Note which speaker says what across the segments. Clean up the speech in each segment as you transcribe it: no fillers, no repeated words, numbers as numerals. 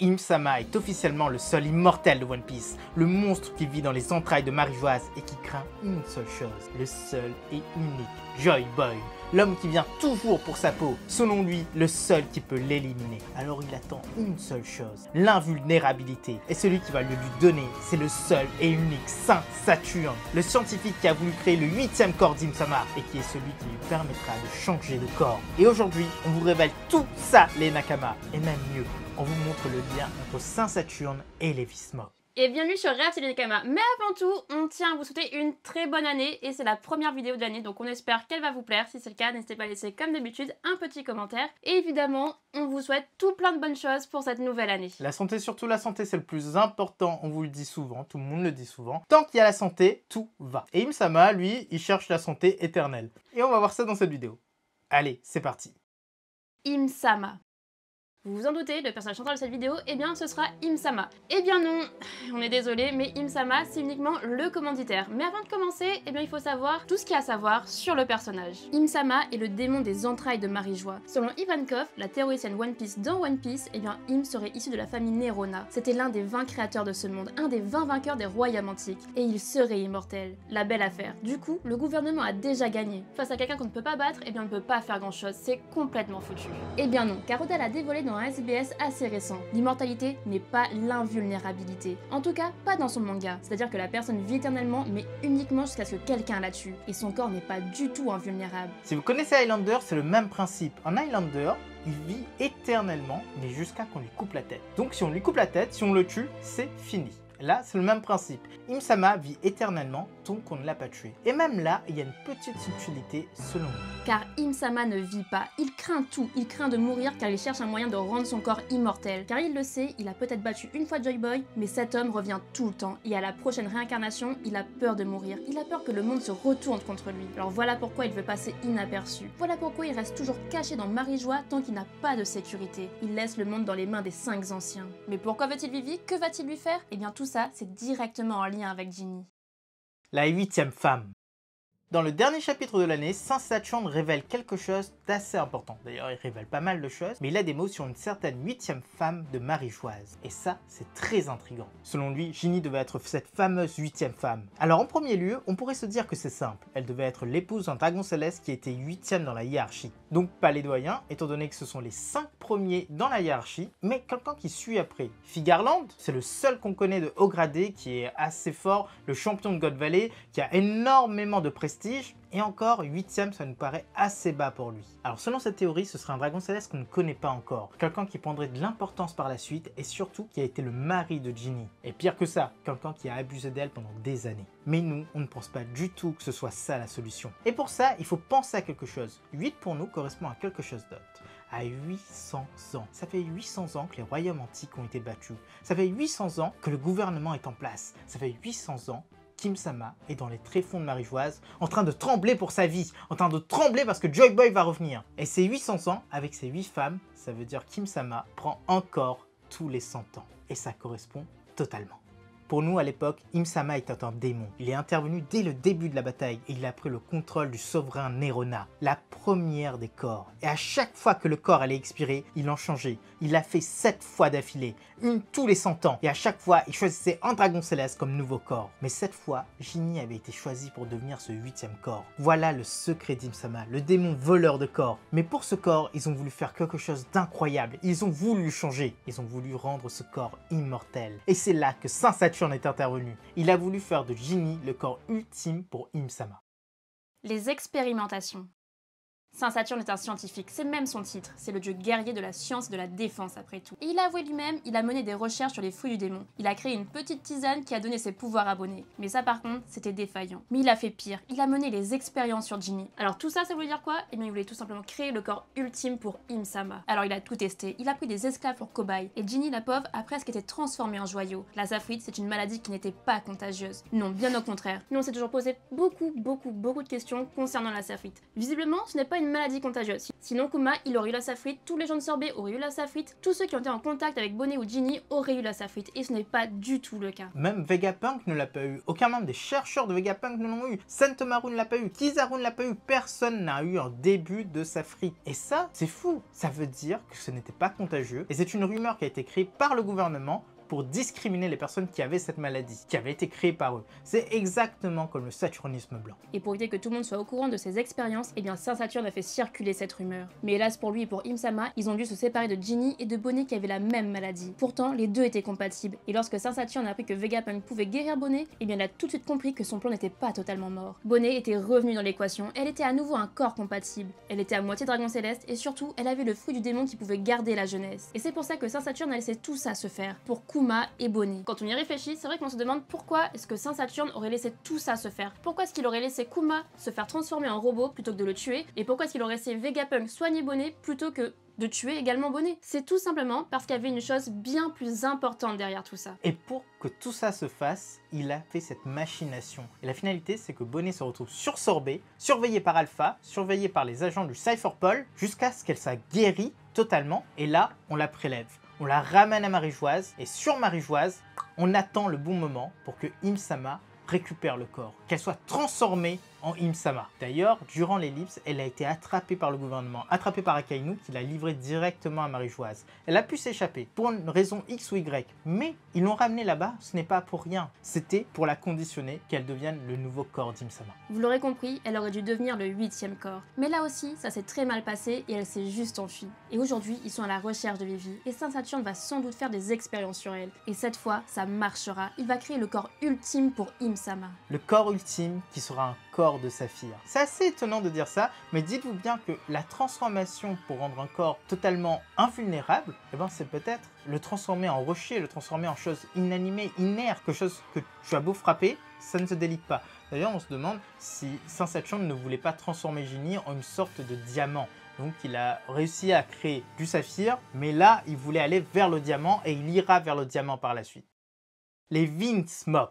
Speaker 1: Im-sama est officiellement le seul immortel de One Piece, le monstre qui vit dans les entrailles de Marie-Joise et qui craint une seule chose, le seul et unique Joy Boy, l'homme qui vient toujours pour sa peau, selon lui le seul qui peut l'éliminer. Alors il attend une seule chose, l'invulnérabilité, et celui qui va le lui donner, c'est le seul et unique Saint Saturne, le scientifique qui a voulu créer le 8e corps d'Im-sama et qui est celui qui lui permettra de changer de corps. Et aujourd'hui, on vous révèle tout ça les Nakama, et même mieux, on vous montre le lien entre Saint Saturne et les Visma.
Speaker 2: Et bienvenue sur Rev, c'est les Nakama. Mais avant tout, on tient à vous souhaiter une très bonne année et c'est la première vidéo de l'année, donc on espère qu'elle va vous plaire. Si c'est le cas, n'hésitez pas à laisser comme d'habitude un petit commentaire. Et évidemment, on vous souhaite tout plein de bonnes choses pour cette nouvelle année.
Speaker 1: La santé, surtout la santé, c'est le plus important, on vous le dit souvent, tout le monde le dit souvent. Tant qu'il y a la santé, tout va. Et Im-sama, lui, il cherche la santé éternelle. Et on va voir ça dans cette vidéo. Allez, c'est parti.
Speaker 2: Im-sama. Vous vous en doutez, le personnage central de cette vidéo, eh bien ce sera Im-sama. Eh bien non, on est désolé, mais Im-sama c'est uniquement le commanditaire. Mais avant de commencer, eh bien il faut savoir tout ce qu'il y a à savoir sur le personnage. Im-sama est le démon des entrailles de Marie-Joie. Selon Ivankov, la théoricienne One Piece dans One Piece, eh bien Im serait issu de la famille Nerona. C'était l'un des 20 créateurs de ce monde, un des 20 vainqueurs des royaumes antiques. Et il serait immortel. La belle affaire. Du coup, le gouvernement a déjà gagné. Face à quelqu'un qu'on ne peut pas battre, eh bien on ne peut pas faire grand chose, c'est complètement foutu. Eh bien non, car Oda l'a dévoilé dans un SBS assez récent. L'immortalité n'est pas l'invulnérabilité. En tout cas, pas dans son manga. C'est-à-dire que la personne vit éternellement, mais uniquement jusqu'à ce que quelqu'un la tue. Et son corps n'est pas du tout invulnérable.
Speaker 1: Si vous connaissez Highlander, c'est le même principe. En Highlander, il vit éternellement, mais jusqu'à qu'on lui coupe la tête. Donc si on lui coupe la tête, si on le tue, c'est fini. Là, c'est le même principe. Im-sama vit éternellement tant qu'on ne l'a pas tué. Et même là, il y a une petite subtilité selon nous.
Speaker 2: Car Im-sama ne vit pas, il craint tout, il craint de mourir car il cherche un moyen de rendre son corps immortel. Car il le sait, il a peut-être battu une fois Joy Boy, mais cet homme revient tout le temps. Et à la prochaine réincarnation, il a peur de mourir. Il a peur que le monde se retourne contre lui. Alors voilà pourquoi il veut passer inaperçu. Voilà pourquoi il reste toujours caché dans Marie-Joie tant qu'il n'a pas de sécurité. Il laisse le monde dans les mains des 5 anciens. Mais pourquoi veut-il vivre? Que va-t-il lui faire? Eh bien tout ça, c'est directement en lien avec Ginny.
Speaker 1: La 8e femme. Dans le dernier chapitre de l'année, Saint Saturne révèle quelque chose d'assez important. D'ailleurs, il révèle pas mal de choses, mais il a des mots sur une certaine 8e femme de Marie-Joise. Et ça, c'est très intriguant. Selon lui, Ginny devait être cette fameuse 8e femme. Alors en premier lieu, on pourrait se dire que c'est simple. Elle devait être l'épouse d'un dragon céleste qui était 8e dans la hiérarchie. Donc pas les doyens, étant donné que ce sont les 5 premiers dans la hiérarchie, mais quelqu'un qui suit après. Figarland, c'est le seul qu'on connaît de haut gradé, qui est assez fort, le champion de God Valley, qui a énormément de prestige. Et encore, 8e, ça nous paraît assez bas pour lui. Alors selon cette théorie, ce serait un dragon céleste qu'on ne connaît pas encore. Quelqu'un qui prendrait de l'importance par la suite et surtout qui a été le mari de Ginny. Et pire que ça, quelqu'un qui a abusé d'elle pendant des années. Mais nous, on ne pense pas du tout que ce soit ça la solution. Et pour ça, il faut penser à quelque chose. 8 pour nous correspond à quelque chose d'autre. À 800 ans. Ça fait 800 ans que les royaumes antiques ont été battus. Ça fait 800 ans que le gouvernement est en place. Ça fait 800 ans qu'Im-sama est dans les tréfonds de Marie-Joise, en train de trembler pour sa vie, en train de trembler parce que Joy Boy va revenir. Et ces 800 ans, avec ces 8 femmes, ça veut dire qu'Im-sama prend encore tous les 100 ans. Et ça correspond totalement. Pour nous, à l'époque, Im-sama était un démon. Il est intervenu dès le début de la bataille et il a pris le contrôle du souverain Nerona, la première des corps. Et à chaque fois que le corps allait expirer, il en changeait. Il l'a fait 7 fois d'affilée, une tous les 100 ans. Et à chaque fois, il choisissait un dragon céleste comme nouveau corps. Mais cette fois, Ginny avait été choisie pour devenir ce 8e corps. Voilà le secret d'Im-sama, le démon voleur de corps. Mais pour ce corps, ils ont voulu faire quelque chose d'incroyable. Ils ont voulu le changer. Ils ont voulu rendre ce corps immortel. Et c'est là que Saint Saturne est intervenu. Il a voulu faire de Ginny le corps ultime pour Im-sama.
Speaker 2: Les expérimentations. Saint Saturne est un scientifique, c'est même son titre, c'est le dieu guerrier de la science et de la défense après tout. Et il a avoué lui-même, il a mené des recherches sur les fruits du démon. Il a créé une petite tisane qui a donné ses pouvoirs abonnés. Mais ça par contre, c'était défaillant. Mais il a fait pire, il a mené les expériences sur Ginny. Alors tout ça, ça voulait dire quoi? Eh bien il voulait tout simplement créer le corps ultime pour Im-sama. Alors il a tout testé, il a pris des esclaves pour cobayes. Et Ginny la pauvre a presque été transformée en joyau. La saphrite, c'est une maladie qui n'était pas contagieuse. Non, bien au contraire. Nous on s'est toujours posé beaucoup de questions concernant la saphrite. Visiblement, ce n'est pas une une maladie contagieuse. Sinon Kuma, il aurait eu la safrite, tous les gens de Sorbet auraient eu la safrite, tous ceux qui ont été en contact avec Bonnet ou Ginny auraient eu la safrite, et ce n'est pas du tout le cas.
Speaker 1: Même Vegapunk ne l'a pas eu, aucun membre des chercheurs de Vegapunk ne l'ont eu, Sentomaru ne l'a pas eu, Kizaru ne l'a pas eu, personne n'a eu un début de safrite. Et ça, c'est fou, ça veut dire que ce n'était pas contagieux, et c'est une rumeur qui a été créée par le gouvernement pour discriminer les personnes qui avaient cette maladie, qui avait été créée par eux. C'est exactement comme le saturnisme blanc.
Speaker 2: Et pour éviter que tout le monde soit au courant de ces expériences, eh bien Saint Saturne a fait circuler cette rumeur. Mais hélas pour lui et pour Im-sama, ils ont dû se séparer de Ginny et de Bonnet qui avaient la même maladie. Pourtant, les deux étaient compatibles, et lorsque Saint Saturne a appris que Vegapunk pouvait guérir Bonnet, eh bien il a tout de suite compris que son plan n'était pas totalement mort. Bonnet était revenue dans l'équation, elle était à nouveau un corps compatible. Elle était à moitié dragon céleste, et surtout, elle avait le fruit du démon qui pouvait garder la jeunesse. Et c'est pour ça que Saint Saturne a laissé tout ça se faire, pour Kuma et Bonnet. Quand on y réfléchit, c'est vrai qu'on se demande pourquoi est-ce que Saint Saturne aurait laissé tout ça se faire. Pourquoi est-ce qu'il aurait laissé Kuma se faire transformer en robot plutôt que de le tuer, et pourquoi est-ce qu'il aurait laissé Vegapunk soigner Bonnet plutôt que de tuer également Bonnet. C'est tout simplement parce qu'il y avait une chose bien plus importante derrière tout ça.
Speaker 1: Et pour que tout ça se fasse, il a fait cette machination. Et la finalité, c'est que Bonnet se retrouve sur Sorbet, surveillé par Alpha, surveillé par les agents du Cypherpol, jusqu'à ce qu'elle soit guérie totalement. Et là, on la prélève. On la ramène à Marie-Joise, et sur Marie-Joise, on attend le bon moment pour que Im-sama récupère le corps, qu'elle soit transformée en Im-sama. D'ailleurs, durant l'ellipse, elle a été attrapée par le gouvernement, attrapée par Akainu qui l'a livrée directement à Marie-Joise. Elle a pu s'échapper pour une raison X ou Y, mais ils l'ont ramenée là-bas, ce n'est pas pour rien. C'était pour la conditionner qu'elle devienne le nouveau corps d'Im-sama.
Speaker 2: Vous l'aurez compris, elle aurait dû devenir le 8e corps. Mais là aussi, ça s'est très mal passé et elle s'est juste enfuie. Et aujourd'hui, ils sont à la recherche de Vivi, et Saint Saturne va sans doute faire des expériences sur elle. Et cette fois, ça marchera. Il va créer le corps ultime pour Im-sama.
Speaker 1: Le corps ultime qui sera un corps de saphir. C'est assez étonnant de dire ça, mais dites-vous bien que la transformation pour rendre un corps totalement invulnérable, eh ben c'est peut-être le transformer en rocher, le transformer en chose inanimée, inerte, quelque chose que tu as beau frapper, ça ne se délite pas. D'ailleurs, on se demande si Saint Saturne ne voulait pas transformer Ginny en une sorte de diamant. Donc il a réussi à créer du saphir, mais là, il voulait aller vers le diamant et il ira vers le diamant par la suite. Les Vinsmoke.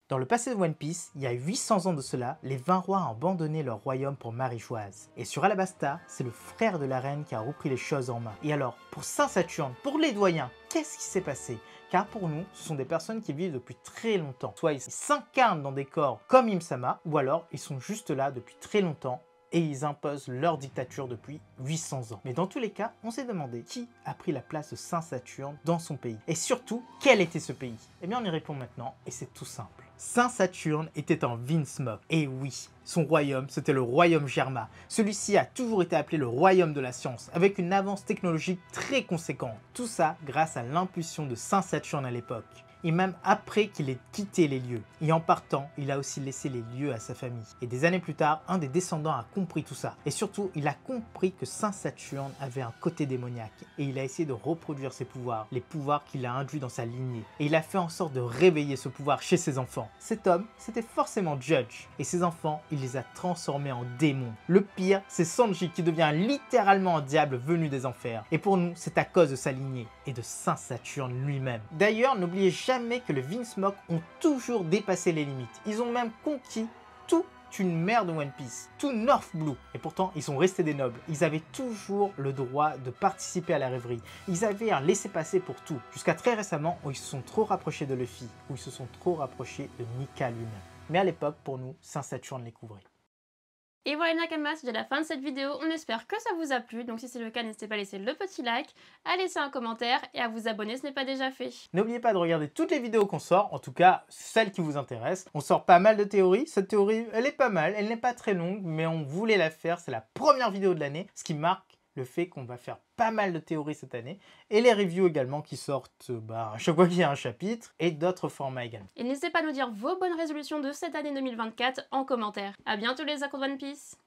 Speaker 1: Dans le passé de One Piece, il y a 800 ans de cela, les 20 rois ont abandonné leur royaume pour Marie-Joise. Et sur Alabasta, c'est le frère de la reine qui a repris les choses en main. Et alors, pour Saint Saturne, pour les doyens, qu'est-ce qui s'est passé? Car pour nous, ce sont des personnes qui vivent depuis très longtemps. Soit ils s'incarnent dans des corps comme Im-sama, ou alors ils sont juste là depuis très longtemps et ils imposent leur dictature depuis 800 ans. Mais dans tous les cas, on s'est demandé qui a pris la place de Saint Saturne dans son pays. Et surtout, quel était ce pays? Eh bien, on y répond maintenant, et c'est tout simple. Saint Saturne était en Vinsmoke. Et oui, son royaume, c'était le royaume Germa. Celui-ci a toujours été appelé le royaume de la science, avec une avance technologique très conséquente. Tout ça grâce à l'impulsion de Saint Saturne à l'époque. Et même après qu'il ait quitté les lieux. Et en partant, il a aussi laissé les lieux à sa famille. Et des années plus tard, un des descendants a compris tout ça. Et surtout, il a compris que Saint Saturne avait un côté démoniaque. Et il a essayé de reproduire ses pouvoirs, les pouvoirs qu'il a induits dans sa lignée. Et il a fait en sorte de réveiller ce pouvoir chez ses enfants. Cet homme, c'était forcément Judge. Et ses enfants, il les a transformés en démons. Le pire, c'est Sanji qui devient littéralement un diable venu des enfers. Et pour nous, c'est à cause de sa lignée et de Saint Saturne lui-même. D'ailleurs, n'oubliez jamais que les Vinsmoke ont toujours dépassé les limites. Ils ont même conquis toute une mer de One Piece, tout North Blue. Et pourtant, ils sont restés des nobles. Ils avaient toujours le droit de participer à la rêverie. Ils avaient un laissez-passer pour tout. Jusqu'à très récemment, où ils se sont trop rapprochés de Luffy, où ils se sont trop rapprochés de Nika lui-même. Mais à l'époque, pour nous, Saint Saturne les couvrait.
Speaker 2: Et voilà Nakama, c'est déjà la fin de cette vidéo, on espère que ça vous a plu, donc si c'est le cas n'hésitez pas à laisser le petit like, à laisser un commentaire et à vous abonner si ce n'est pas déjà fait.
Speaker 1: N'oubliez pas de regarder toutes les vidéos qu'on sort, en tout cas celles qui vous intéressent. On sort pas mal de théories, cette théorie elle est pas mal, elle n'est pas très longue, mais on voulait la faire, c'est la première vidéo de l'année, ce qui marque le fait qu'on va faire pas mal de théories cette année, et les reviews également qui sortent à chaque fois qu'il y a un chapitre, et d'autres formats également.
Speaker 2: Et n'hésitez pas à nous dire vos bonnes résolutions de cette année 2024 en commentaire. A bientôt les accros de One Piece.